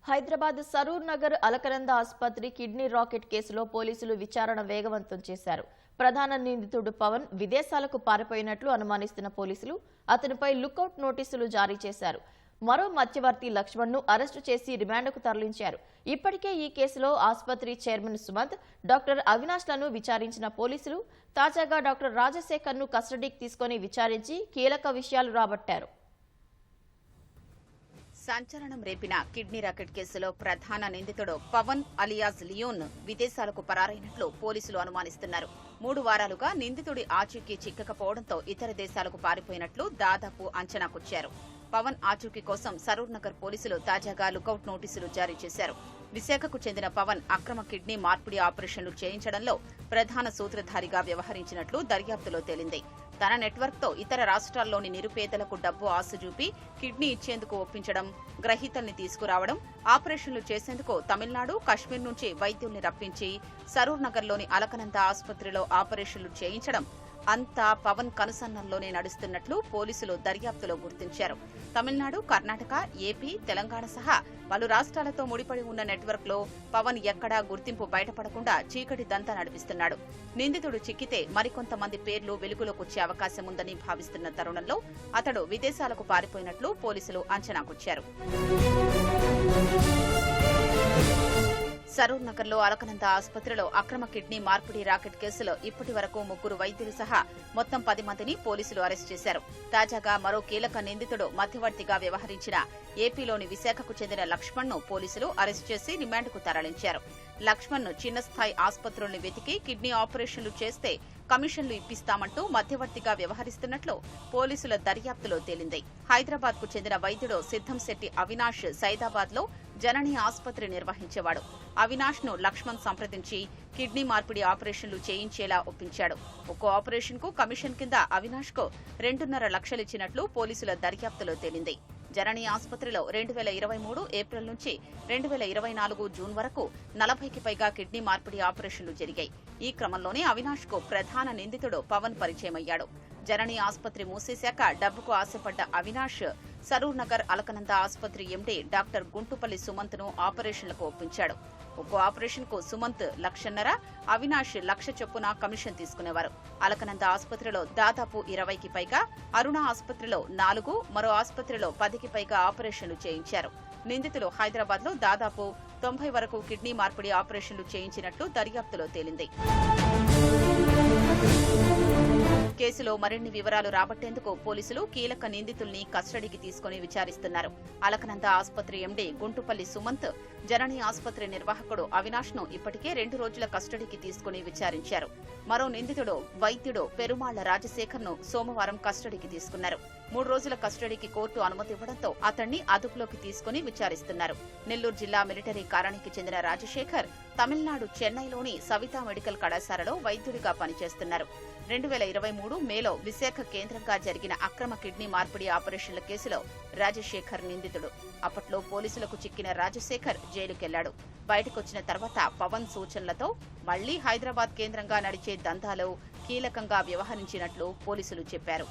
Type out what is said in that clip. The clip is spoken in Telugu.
హైదరాబాద్ సరూర్ నగర్ అలకనంద ఆసుపత్రి కిడ్నీ రాకెట్ కేసులో పోలీసులు విచారణ వేగవంతం చేశారు. ప్రధాన నిందితుడు పవన్ విదేశాలకు పారిపోయినట్లు అనుమానిస్తున్న పోలీసులు అతనిపై లుకౌట్ నోటీసులు జారీ చేశారు. మరో మధ్యవర్తి లక్ష్మణ్ను అరెస్టు చేసి రిమాండ్కు తరలించారు. ఇప్పటికే ఈ కేసులో ఆసుపత్రి చైర్మన్ సుమంత్, డాక్టర్ అవినాష్లను విచారించిన పోలీసులు తాజాగా డాక్టర్ రాజశేఖర్ను కస్టడీకి తీసుకుని విచారించి కీలక విషయాలు రాబట్టారు. సంచలనం రేపిన కిడ్నీ రాకెట్ కేసులో ప్రధాన నిందితుడు పవన్ అలియాజ్ లియోన్ విదేశాలకు పరారైనట్లు పోలీసులు అనుమానిస్తున్నారు. 3 వారాలుగా నిందితుడి ఆచూకీ చిక్కకపోవడంతో ఇతర దేశాలకు పారిపోయినట్లు దాదాపు అంచనాకొచ్చారు. పవన్ ఆచూకీ కోసం సరూర్ నగర్ పోలీసులు తాజాగా లుకౌట్ నోటీసులు జారీ చేశారు. విశాఖకు చెందిన పవన్ అక్రమ కిడ్నీ మార్పిడి ఆపరేషన్లు చేయించడంలో ప్రధాన సూత్రధారిగా వ్యవహరించినట్లు దర్యాప్తులో తేలింది. తన నెట్వర్క్ తో ఇతర రాష్ట్రాల్లోని నిరుపేదలకు డబ్బు ఆశ చూపి కిడ్నీ ఇచ్చేందుకు ఒప్పించడం, గ్రహీతల్ని తీసుకురావడం, ఆపరేషన్లు చేసేందుకు తమిళనాడు, కశ్మీర్ నుంచి వైద్యుల్ని రప్పించి సరూర్ నగర్లోని అలకనంద ఆసుపత్రిలో ఆపరేషన్లు చేయించడం అంతా పవన్ కనుసన్నల్లోనే నడుస్తున్నట్లు పోలీసులు దర్యాప్తులో గుర్తించారు. తమిళనాడు, కర్ణాటక, ఏపీ, తెలంగాణ సహా పలు రాష్ట్రాలతో ముడిపడి ఉన్న నెట్వర్క్ లో పవన్ ఎక్కడా గుర్తింపు బయటపడకుండా చీకటి దంతా నడిపిస్తున్నాడు. నిందితుడు చిక్కితే మరికొంతమంది పేర్లు వెలుగులోకొచ్చే అవకాశం ఉందని భావిస్తున్న తరుణంలో అతడు విదేశాలకు పారిపోయినట్లు పోలీసులు అంచనాకొచ్చారు. సరూర్ నగర్ లో అలకనంద ఆసుపత్రిలో అక్రమ కిడ్నీ మార్పిడి రాకెట్ కేసులో ఇప్పటి వరకు 3 వైద్యులు సహా మొత్తం 10 మందిని పోలీసులు అరెస్ట్ చేశారు. తాజాగా మరో కీలక నిందితుడు మధ్యవర్తిగా వ్యవహరించిన ఏపీలోని విశాఖకు చెందిన లక్ష్మణ్ను పోలీసులు అరెస్ట్ చేసి రిమాండ్కు తరలించారు. లక్ష్మణ్ను చిన్న స్థాయి ఆసుపత్రుల్ని వెతికి కిడ్నీ ఆపరేషన్లు చేస్తే కమిషన్లు ఇప్పిస్తామంటూ మధ్యవర్తిగా వ్యవహరిస్తున్నట్లు పోలీసుల దర్యాప్తులో తేలింది. హైదరాబాద్ కు చెందిన వైద్యుడు సిద్ధంశెట్టి అవినాష్ సైదాబాద్ లో జనని ఆసుపత్రి నిర్వహించేవాడు. అవినాష్ ను లక్ష్మణ్ సంప్రదించి కిడ్నీ మార్పిడి ఆపరేషన్లు చేయించేలా ఒప్పించాడు. ఒక్కో ఆపరేషన్ కు కమిషన్ కింద అవినాష్ కు 2.5 లక్షలిచ్చినట్లు పోలీసుల దర్యాప్తులో తేలింది. జనని ఆసుపత్రిలో 2023 ఏప్రిల్ నుంచి 2024 జూన్ వరకు 40కి పైగా కిడ్నీ మార్పిడి ఆపరేషన్లు జరిగాయి. ఈ క్రమంలోనే అవినాష్ కు ప్రధాన నిందితుడు పవన్ పరిచయమయ్యాడు. జనని ఆసుపత్రి మూసేశాక డబ్బుకు ఆశపడ్డ అవినాష్ సరూర్ నగర్ అలకనంద ఆసుపత్రి ఎండీ డాక్టర్ గుంటుపల్లి సుమంత్ ను ఆపరేషన్లకు ఒప్పించాడు. ఒక్కో ఆపరేషన్ కు సుమంత్ 1,50,000, అవినాష్ 1,00,000 చొప్పున కమిషన్ తీసుకునేవారు. అలకనంద ఆసుపత్రిలో దాదాపు 20కి పైగా, అరుణ ఆసుపత్రిలో 4, మరో ఆసుపత్రిలో 10కి పైగా ఆపరేషన్లు చేయించారు. నిందితులు హైదరాబాద్ లో దాదాపు 90 వరకు కిడ్నీ మార్పిడి ఆపరేషన్లు చేయించినట్లు దర్యాప్తులో తేలింది. కేసులో మరిన్ని వివరాలు రాబట్టేందుకు పోలీసులు కీలక నిందితుల్ని కస్టడీకి తీసుకుని విచారిస్తున్నారు. అలకనంద ఆసుపత్రి ఎండీ గుంటుపల్లి సుమంత్, జనని ఆసుపత్రి నిర్వాహకుడు అవినాష్ ను ఇప్పటికే 2 రోజుల కస్టడీకి తీసుకుని విచారించారు. మరో నిందితుడు వైద్యుడు పెరుమాళ్ల రాజశేఖర్ ను సోమవారం కస్టడీకి తీసుకున్నారు. 3 రోజుల కస్టడీకి కోర్టు అనుమతి ఇవ్వడంతో అతన్ని అదుపులోకి తీసుకుని విచారిస్తున్నారు. నెల్లూరు జిల్లా మిలిటరీ కాలనీకి చెందిన రాజశేఖర్ తమిళనాడు చెన్నైలోని సవితా మెడికల్ కళాశాలలో వైద్యుడిగా పనిచేస్తున్నారు. 2023 మేలో విశాఖ కేంద్రంగా జరిగిన అక్రమ కిడ్నీ మార్పిడి ఆపరేషన్ల కేసులో రాజశేఖర్ నిందితుడు. అప్పట్లో పోలీసులకు చిక్కిన రాజశేఖర్ జైలుకెళ్లాడు. బయటకొచ్చిన తర్వాత పవన్ సూచనలతో మళ్లీ హైదరాబాద్ కేంద్రంగా నడిచే దందాలో కీలకంగా వ్యవహరించినట్లు పోలీసులు చెప్పారు.